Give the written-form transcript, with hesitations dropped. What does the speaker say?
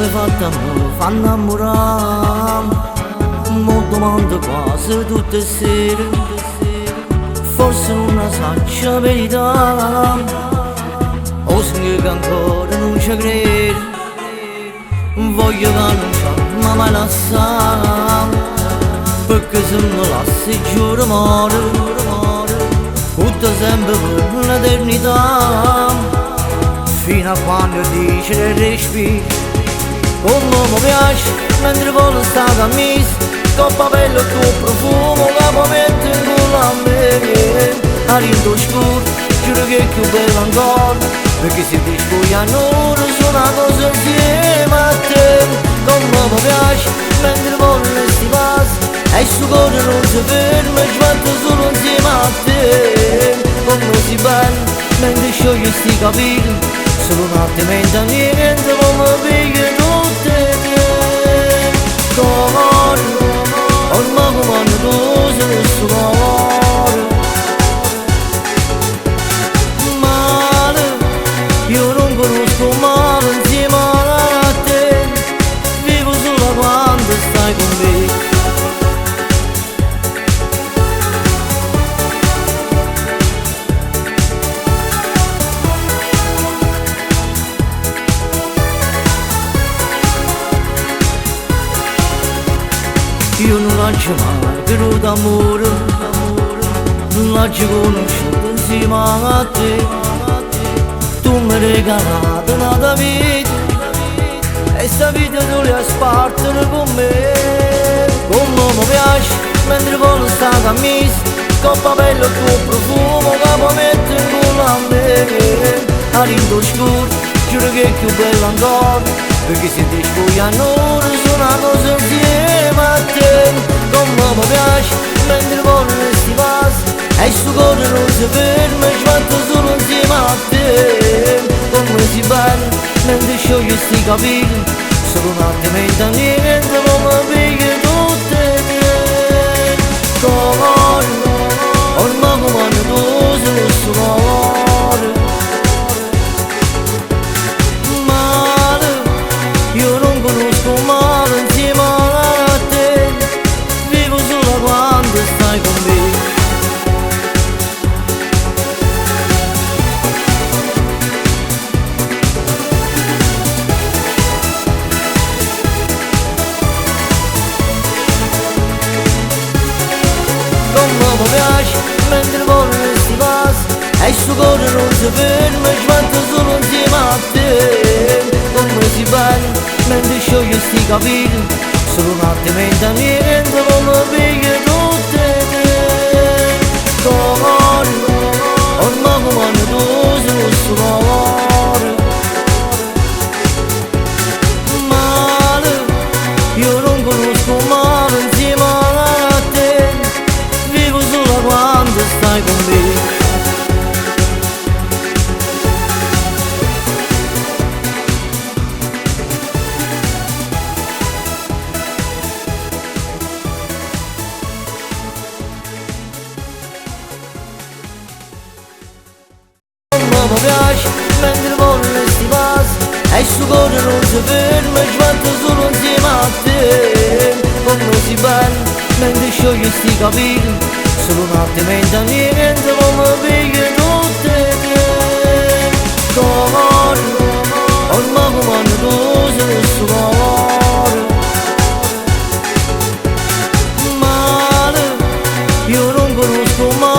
mi fatta fanno innamorare, mo domando quasi tutte le sere, forse non la saccia la verità, o se che ancora non ci credo, voglio che non ci mai lasciare, perché se non lasci giuro muore, tutto sempre per l'eternità, fino a quando dice che respiri. Come mi piace mentre volo sta camisa, coppa bello e tuo profumo che mi mette in culo a me. A rinto scuro, giuro che è più bello ancora, perché se ti spogli a nero sono una cosa insieme a te. Come mi piace mentre volo sti passi, e su cuore non si ferma, ci metto solo insieme a te. Come si bella mentre scioglie sti capelli, solo un attimo e niente, come piglia tutte te. Cuore, ormai come tu sei il suo cuore. Male, io non conosco male insieme a te, vivo solo quando stai con me. Io non l'ho mai creduto amore, non l'ho conosciuto insieme a te. Tu mi hai regalato una vita, e sta vita tu l'hai spartita con me. Come mi piace mentre volo sta camisa, coppa bello il tuo profumo che mi mette in culo a me. A rinto scuro, giuro che è più bello ancora, perché se ti spogli a nero sono una cosa insieme a te. Come mi piace mentre volo sti passi, e su cuore non si ferma, ci metto solo insieme a te. Come si bella mentre scioglie sti capelli, solo un attimo e niente, come piglia tutte te. Cuore, ormai come tu sei il suo cuore. Male, io non conosco male insieme a te, vivo solo quando stai con me. Come mi piace mentre volo sti passi, e su cuore non si ferma, ci metto solo insieme a te. Come si bella mentre scioglie sti capelli, solo un attimo e niente, come piglia tutte te. Cuore, ormai come tu sei il suo cuore. Male, io non conosco male insieme a te, vivo solo quando stai con me. Mi piace mentre volo sti passi, e su cuore non si ferma, ci metto solo insieme a te. Come si bella mentre scioglie sti capelli, solo un attimo e niente, come piglia tutte te. Cuore, ormai come tu sei il suo cuore. Male, io non conosco mai